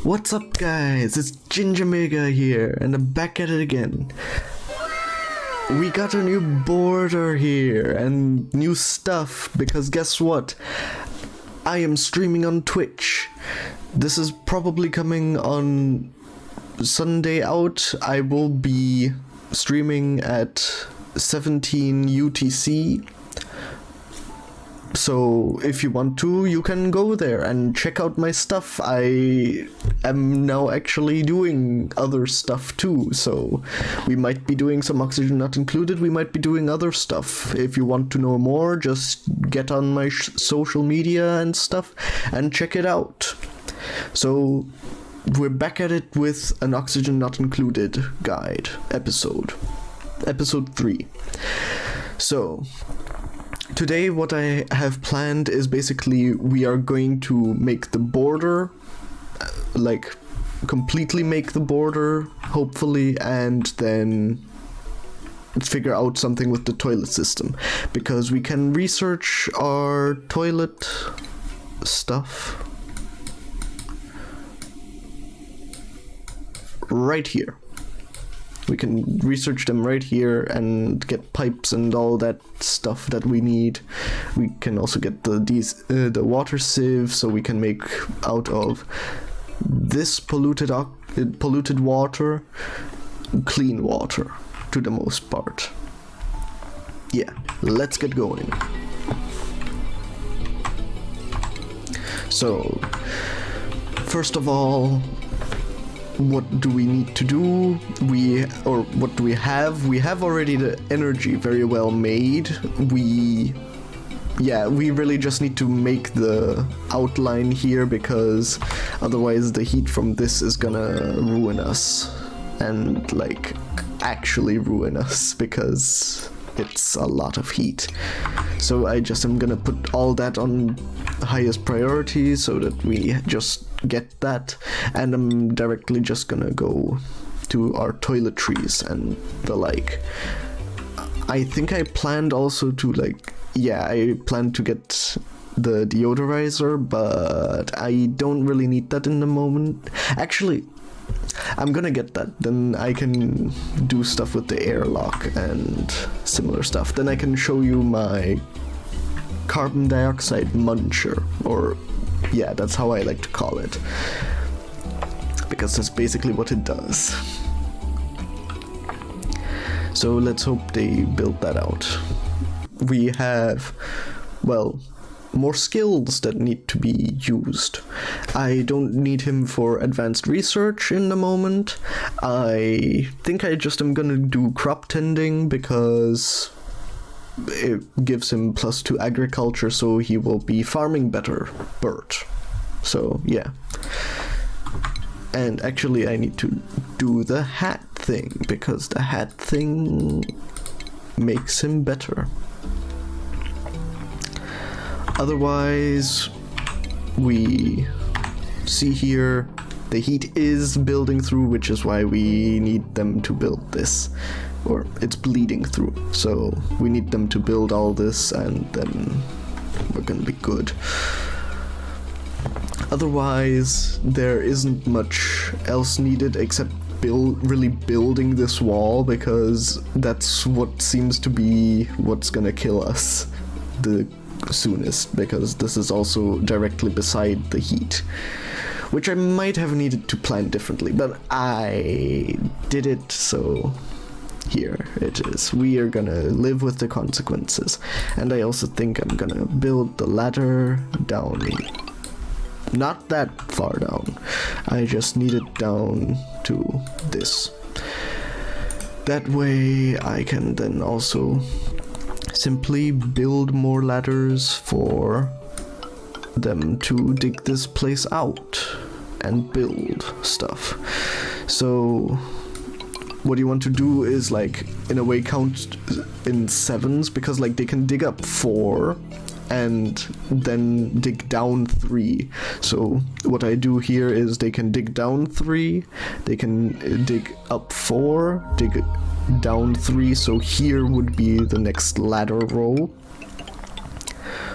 What's up, guys? It's Ginger Mega here, and I'm back at it again. We got a new border here and new stuff, because guess what? I am streaming on Twitch. This is probably coming on Sunday out. I will be streaming at 17 UTC. So if you want to, you can go there and check out my stuff. I am now actually doing other stuff too, so we might be doing some Oxygen Not Included, we might be doing other stuff. If you want to know more, just get on my social media and stuff and check it out. So we're back at it with an Oxygen Not Included guide episode 3. So today what I have planned is basically we are going to make the border, like completely make the border, hopefully, and then figure out something with the toilet system, because we can research our toilet stuff right here. We can research them right here and get pipes and all that stuff that we need. We can also get the water sieve, so we can make out of this polluted water clean water to the most part. Yeah, let's get going. So, first of all, what do we need to do? What do we have? We have already the energy very well made. We really just need to make the outline here, because otherwise the heat from this is gonna ruin us, and like actually ruin us, because it's a lot of heat. So I just am gonna put all that on highest priority so that we just get that, and I'm directly just gonna go to our toiletries and the like. I think I planned also to I planned to get the deodorizer, but I don't really need that in the moment. Actually, I'm gonna get that, then I can do stuff with the airlock and similar stuff. Then I can show you my carbon dioxide muncher, or yeah, that's how I like to call it, because that's basically what it does. So let's hope they build that out. We have, well, more skills that need to be used. I don't need him for advanced research in the moment. I think I just am gonna do crop tending, because it gives him +2 agriculture, so he will be farming better. Bert. So yeah. And actually I need to do the hat thing, because the hat thing makes him better. Otherwise, we see here the heat is building through, which is why we need them to build this. Or it's bleeding through, so we need them to build all this, and then we're gonna be good. Otherwise, there isn't much else needed except really building this wall, because that's what seems to be what's gonna kill us the soonest, because this is also directly beside the heat, which I might have needed to plan differently, but I did it, so here it is. We are gonna live with the consequences. And I also think I'm gonna build the ladder down, not that far down, I just need it down to this. That way I can then also simply build more ladders for them to dig this place out and build stuff. So what you want to do is, like, in a way count in 7s, because like they can dig up 4 and then dig down 3. So what I do here is they can dig down 3, they can dig up 4, dig down 3, so here would be the next ladder row,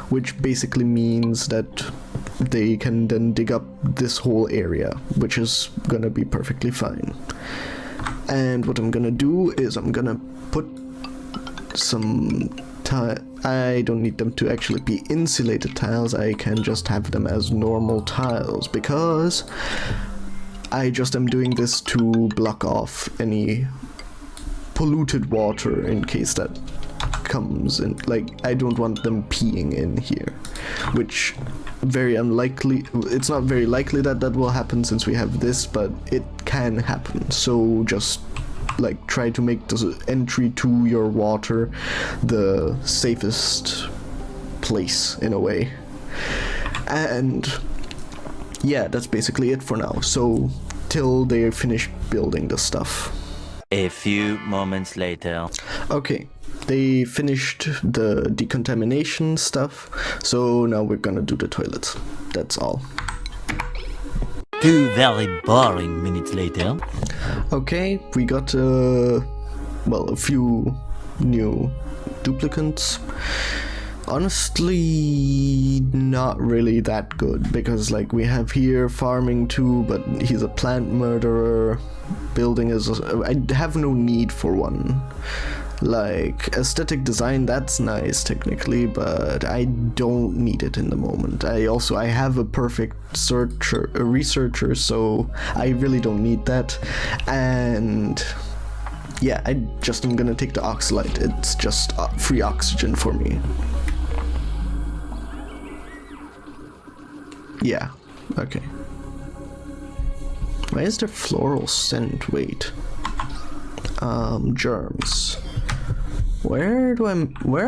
which basically means that they can then dig up this whole area, which is gonna be perfectly fine. And what I'm gonna do is I'm gonna put some I don't need them to actually be insulated tiles, I can just have them as normal tiles, because I just am doing this to block off any polluted water in case that comes in. Like, I don't want them peeing in here, which very unlikely, it's not very likely that that will happen since we have this, but it can happen. So just like try to make the entry to your water the safest place in a way. And yeah, that's basically it for now. So till they finish building the stuff. A few moments later. Okay, they finished the decontamination stuff, so now we're gonna do the toilets. That's all. 2 very boring minutes later. Okay, we got a few new duplicants. Honestly, not really that good, because like we have here farming too, but he's a plant murderer. Building is, I have no need for one. Like, aesthetic design, that's nice technically, but I don't need it in the moment. I have a perfect researcher, so I really don't need that. And yeah, I just am gonna take the oxalite. It's just free oxygen for me. Yeah, okay. Why is there floral scent? Wait. Germs. Where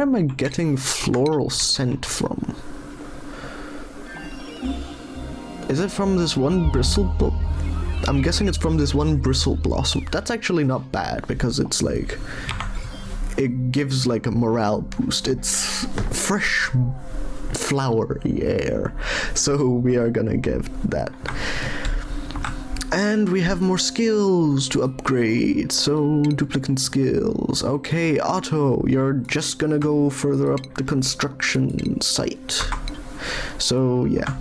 am I getting floral scent from? Is it from this one I'm guessing it's from this one bristle blossom. That's actually not bad, because it's like, it gives like a morale boost. It's fresh flowery air, so we are gonna give that. And we have more skills to upgrade, so duplicant skills. Okay, Otto, you're just gonna go further up the construction site. So yeah.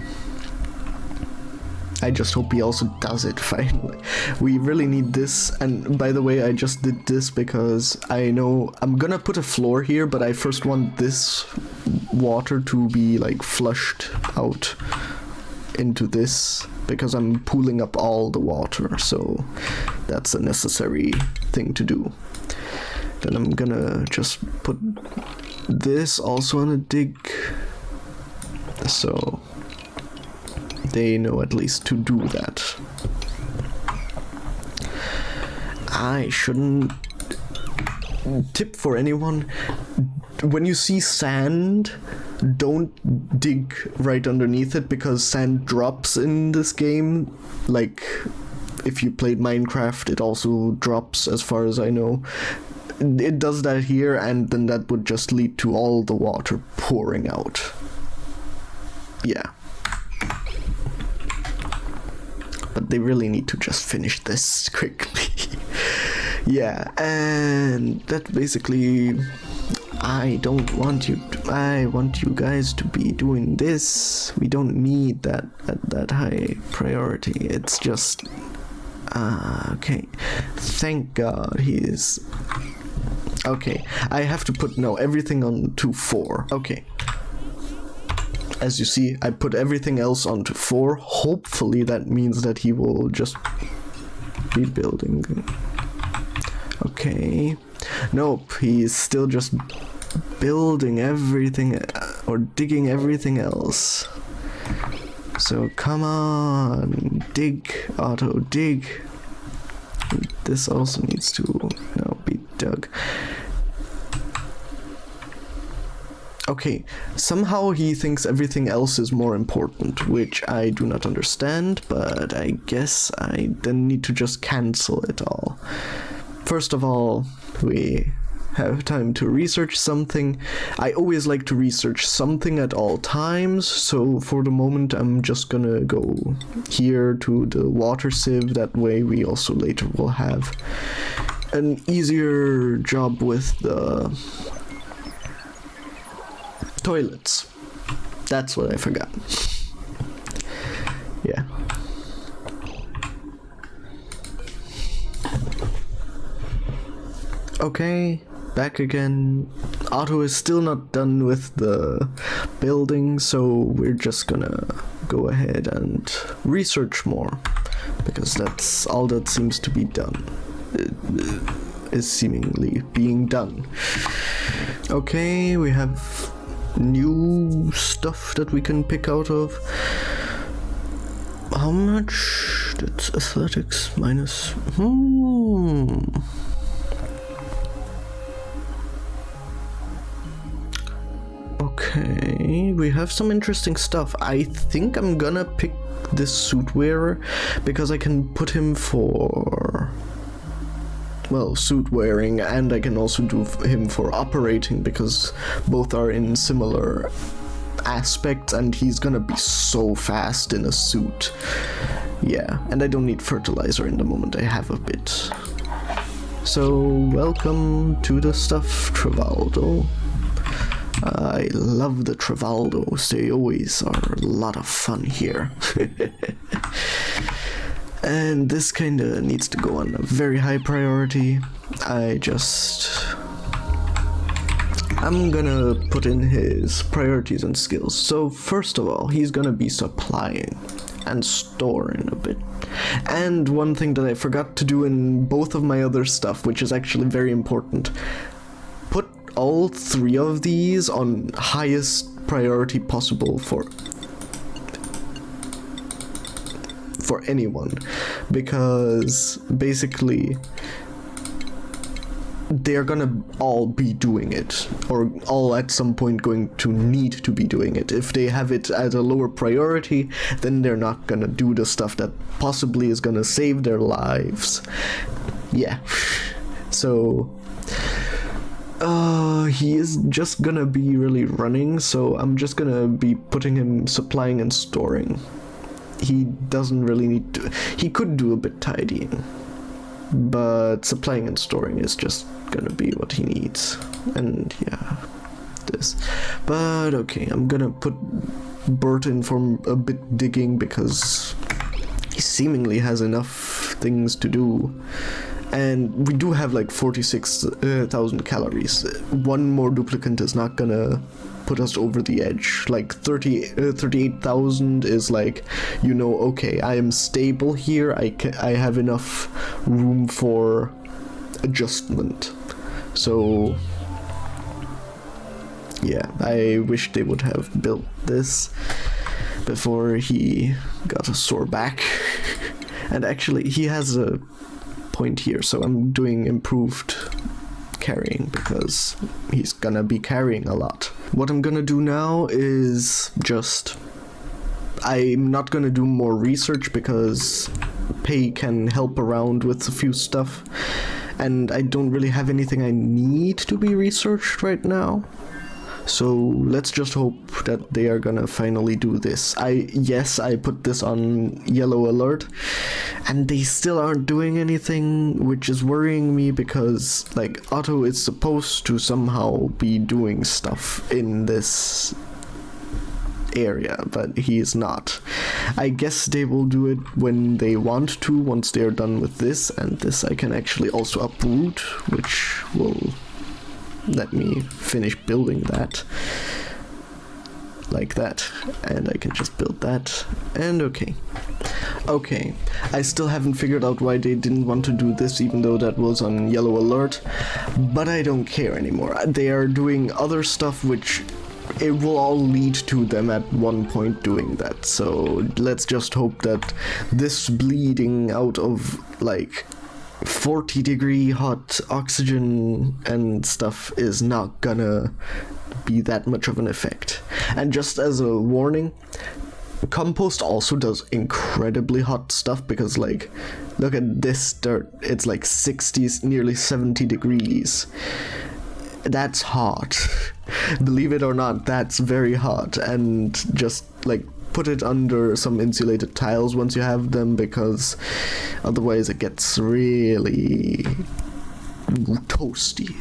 I just hope he also does it finally. We really need this, and by the way, I just did this because I know I'm gonna put a floor here, but I first want this water to be like flushed out into this, because I'm pooling up all the water, so that's a necessary thing to do. Then I'm gonna just put this also on a dig, so they know at least to do that. I shouldn't tip for anyone. When you see sand, don't dig right underneath it, because sand drops in this game. Like, if you played Minecraft, it also drops, as far as I know. It does that here, and then that would just lead to all the water pouring out. Yeah. But they really need to just finish this quickly. Yeah, and that basically, I want you guys to be doing this. We don't need that at that high priority. It's just, okay. Thank God he's, okay. I have to put, no, everything on to 4. Okay. As you see, I put everything else onto 4. Hopefully that means that he will just be building. Okay. Nope, he's still just building everything, or digging everything else. So come on, dig, Otto, dig. This also needs to now be dug. Okay, somehow he thinks everything else is more important, which I do not understand, but I guess I then need to just cancel it all. First of all, we have time to research something. I always like to research something at all times, so for the moment I'm just gonna go here to the water sieve. That way we also later will have an easier job with the toilets. That's what I forgot. Yeah. Okay, back again. Otto is still not done with the building, so we're just gonna go ahead and research more, because that's all that seems to be done. Is seemingly being done. Okay, we have new stuff that we can pick out of. How much? That's athletics minus. Okay, we have some interesting stuff. I think I'm gonna pick this suit wearer because I can put him for, well, suit wearing, and I can also do him for operating because both are in similar aspects, and he's gonna be so fast in a suit. Yeah, and I don't need fertilizer in the moment, I have a bit. So, welcome to the stuff, Travaldo. I love the Travaldos, they always are a lot of fun here. And this kinda needs to go on a very high priority. I'm gonna put in his priorities and skills. So first of all, he's gonna be supplying and storing a bit. And one thing that I forgot to do in both of my other stuff, which is actually very important, put all three of these on highest priority possible for anyone, because basically they're gonna all be doing it, or all at some point going to need to be doing it. If they have it at a lower priority, then they're not gonna do the stuff that possibly is gonna save their lives. Yeah. So he is just gonna be really running, so I'm just gonna be putting him supplying and storing. He doesn't really need to. He could do a bit tidying, but supplying and storing is just gonna be what he needs. And yeah, this. But okay, I'm gonna put Bert in for a bit digging because he seemingly has enough things to do. And we do have like 46,000 calories. One more duplicant is not gonna put us over the edge. Like 38,000 is like, you know, okay, I am stable here. I have enough room for adjustment. So yeah, I wish they would have built this before he got a sore back. And actually, he has a point here, so I'm doing improved carrying because he's gonna be carrying a lot. What I'm gonna do now is I'm not gonna do more research because Pei can help around with a few stuff, and I don't really have anything I need to be researched right now. So let's just hope that they are gonna finally do this. Yes, I put this on yellow alert, and they still aren't doing anything, which is worrying me because, like, Otto is supposed to somehow be doing stuff in this area, but he is not. I guess they will do it when they want to, once they're done with this, and this I can actually also uproot, which will let me finish building that like that, and I can just build that, and okay, I still haven't figured out why they didn't want to do this, even though that was on yellow alert, but I don't care anymore. They are doing other stuff which it will all lead to them at one point doing that, so let's just hope that this bleeding out of like 40-degree hot oxygen and stuff is not gonna be that much of an effect. And just as a warning, compost also does incredibly hot stuff because, like, look at this dirt, it's like 60, nearly 70 degrees. That's hot. Believe it or not, that's very hot. And just like put it under some insulated tiles once you have them, because otherwise it gets really toasty.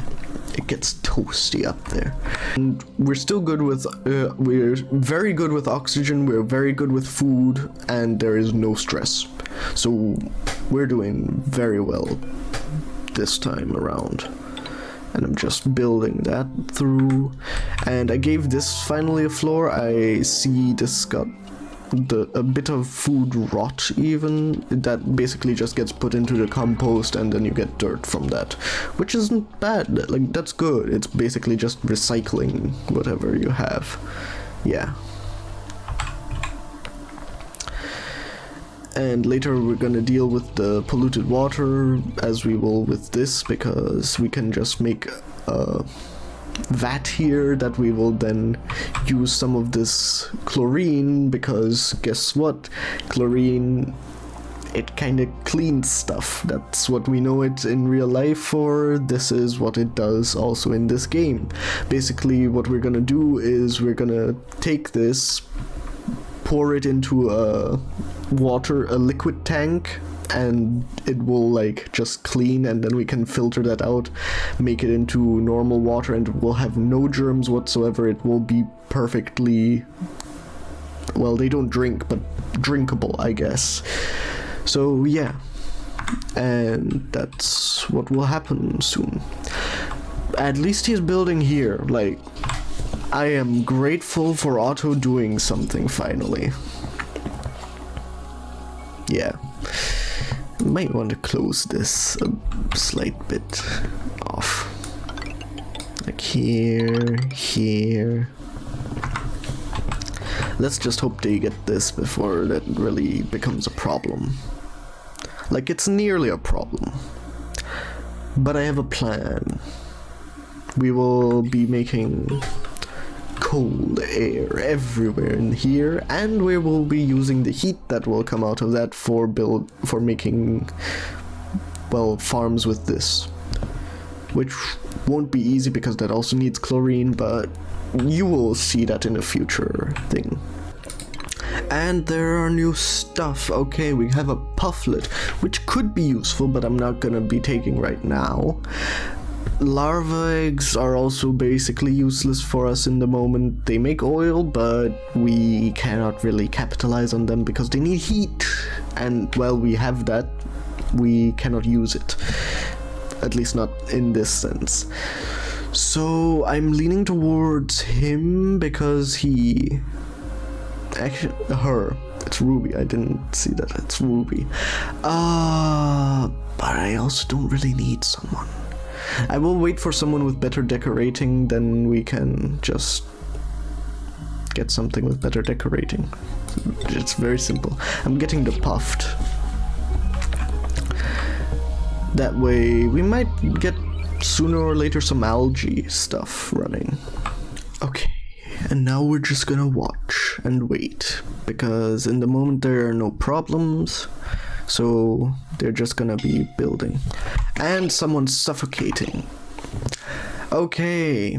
It gets toasty up there. And we're still good with, we're very good with oxygen, we're very good with food, and there is no stress. So we're doing very well this time around. And I'm just building that through. And I gave this finally a floor. I see this got a bit of food rot even. That basically just gets put into the compost and then you get dirt from that. Which isn't bad, like that's good. It's basically just recycling whatever you have. Yeah. And later we're gonna deal with the polluted water as we will with this, because we can just make a vat here that we will then use some of this chlorine, because guess what? Chlorine, it kind of cleans stuff. That's what we know it in real life for. This is what it does also in this game. Basically what we're gonna do is we're gonna take this, pour it into a liquid tank, and it will like just clean, and then we can filter that out, make it into normal water, and it will have no germs whatsoever. It will be perfectly, well, they don't drink, but drinkable, I guess. So yeah, and that's what will happen soon. At least he's building here. Like, I am grateful for Otto doing something finally. Yeah, might want to close this a slight bit off, like here. Let's just hope they get this before that really becomes a problem. Like, it's nearly a problem, but I have a plan. We will be making cold air everywhere in here, and we will be using the heat that will come out of that for making, well, farms with this, which won't be easy because that also needs chlorine, but you will see that in a future thing. And there are new stuff. Okay, we have a pufflet, which could be useful, but I'm not gonna be taking right now. Larva eggs are also basically useless for us in the moment. They make oil, but we cannot really capitalize on them because they need heat. And while we have that, we cannot use it. At least not in this sense. So I'm leaning towards him because he... Actually, her. It's Ruby. I didn't see that. It's Ruby. But I also don't really need someone. I will wait for someone with better decorating, then we can just get something with better decorating. It's very simple. I'm getting the puffed. That way we might get sooner or later some algae stuff running. Okay, and now we're just gonna watch and wait, because in the moment there are no problems. So they're just gonna be building. And someone's suffocating. Okay,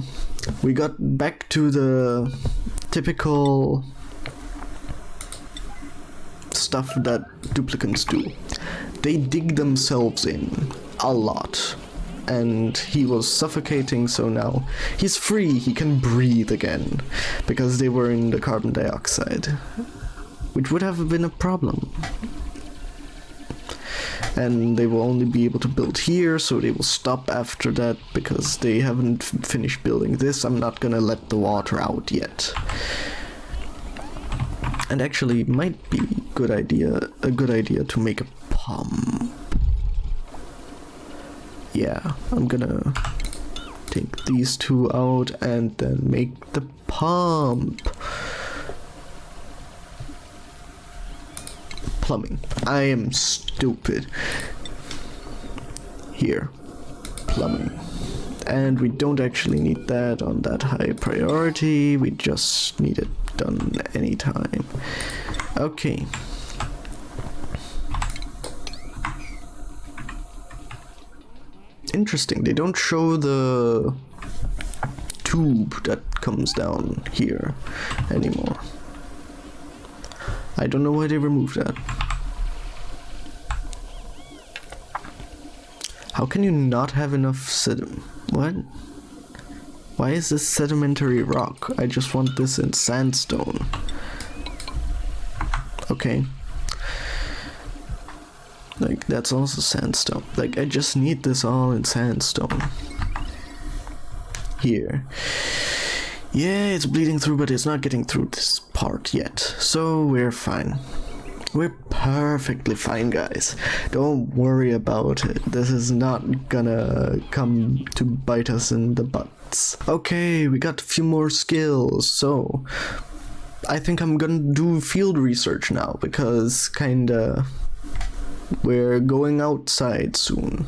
we got back to the typical stuff that duplicants do. They dig themselves in a lot. And he was suffocating, so now he's free, he can breathe again. Because they were in the carbon dioxide. Which would have been a problem. And they will only be able to build here, so they will stop after that because they haven't finished building this. I'm not gonna let the water out yet. And actually, it might be a good idea to make a pump. Yeah, I'm gonna take these two out and then make the pump. Plumbing. I am stupid. Here. Plumbing. And we don't actually need that on that high priority. We just need it done anytime. Okay. Interesting. They don't show the tube that comes down here anymore. I don't know why they removed that. How can you not have enough sediment? What? Why is this sedimentary rock? I just want this in sandstone. Okay. Like, that's also sandstone. Like, I just need this all in sandstone. Here. Yeah, it's bleeding through, but it's not getting through this part yet. So we're fine. We're perfectly fine, guys. Don't worry about it. This is not gonna come to bite us in the butts. Okay, we got a few more skills, so I think I'm gonna do field research now, because kinda we're going outside soon.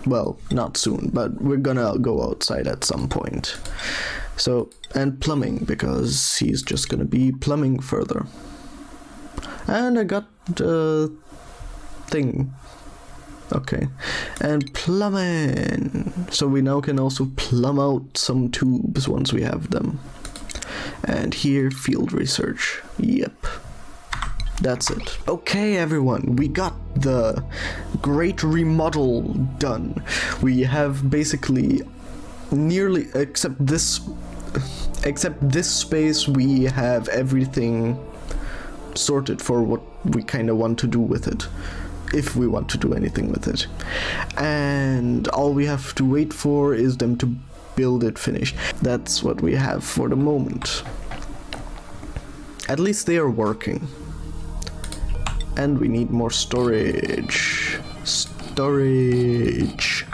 Well, not soon, but we're gonna go outside at some point. So, and plumbing, because he's just gonna be plumbing further. And I got the thing. Okay. And plumbing. So we now can also plumb out some tubes once we have them. And here, field research. Yep. That's it. Okay, everyone, we got the great remodel done. We have basically nearly, except this space, we have everything sorted for what we kind of want to do with it, if we want to do anything with it. And all we have to wait for is them to build it finished. That's what we have for the moment. At least they are working. And we need more storage. Storage.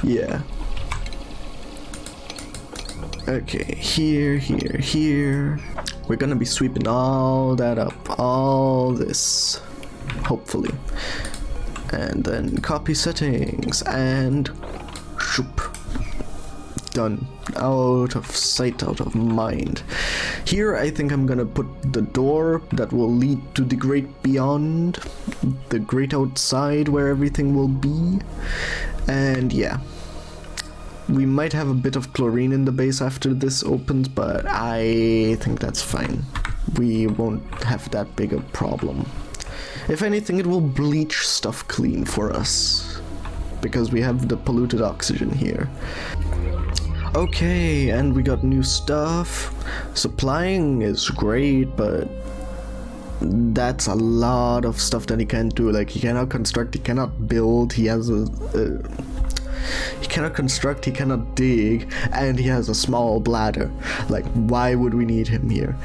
Yeah. Okay, here. We're gonna be sweeping all that up, all this, hopefully. And then copy settings, and shoop. Done. Out of sight, out of mind. Here I think I'm gonna put the door that will lead to the great beyond, the great outside where everything will be. And yeah. We might have a bit of chlorine in the base after this opens, but I think that's fine. We won't have that big a problem. If anything, it will bleach stuff clean for us, because we have the polluted oxygen here. Okay, and we got new stuff. Supplying is great, but that's a lot of stuff that he can't do. Like, he cannot construct, he cannot build, he has he cannot construct, he cannot dig, and he has a small bladder. Like, why would we need him here?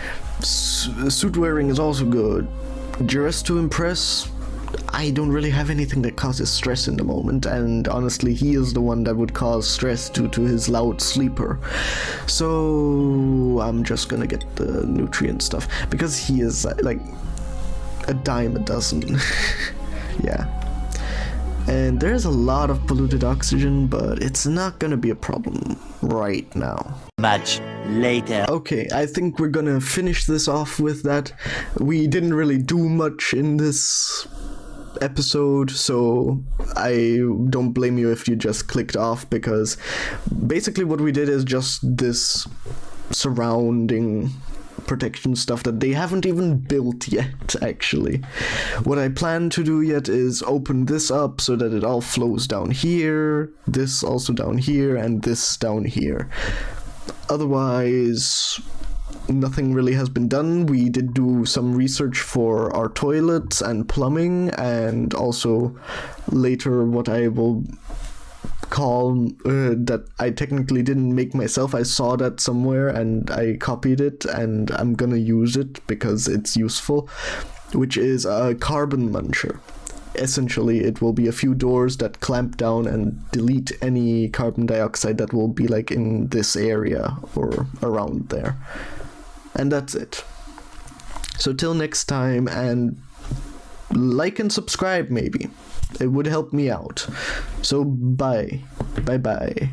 Suit wearing is also good. Dress to impress, I don't really have anything that causes stress in the moment, and honestly, he is the one that would cause stress due to his loud sleeper. So I'm just gonna get the nutrient stuff, because he is like a dime a dozen. Yeah. And there's a lot of polluted oxygen, but it's not gonna be a problem right now. Much later. Okay, I think we're gonna finish this off with that. We didn't really do much in this episode, so I don't blame you if you just clicked off, because basically what we did is just this surrounding protection stuff that they haven't even built yet, actually. What I plan to do yet is open this up so that it all flows down here, this also down here, and this down here. Otherwise, nothing really has been done. We did do some research for our toilets and plumbing, and also later what I will call that I technically didn't make myself. I saw that somewhere and I copied it, and I'm gonna use it because it's useful, which is a carbon muncher. Essentially, it will be a few doors that clamp down and delete any carbon dioxide that will be like in this area or around there. And that's it. So till next time, and like and subscribe maybe. It would help me out. So bye. Bye bye.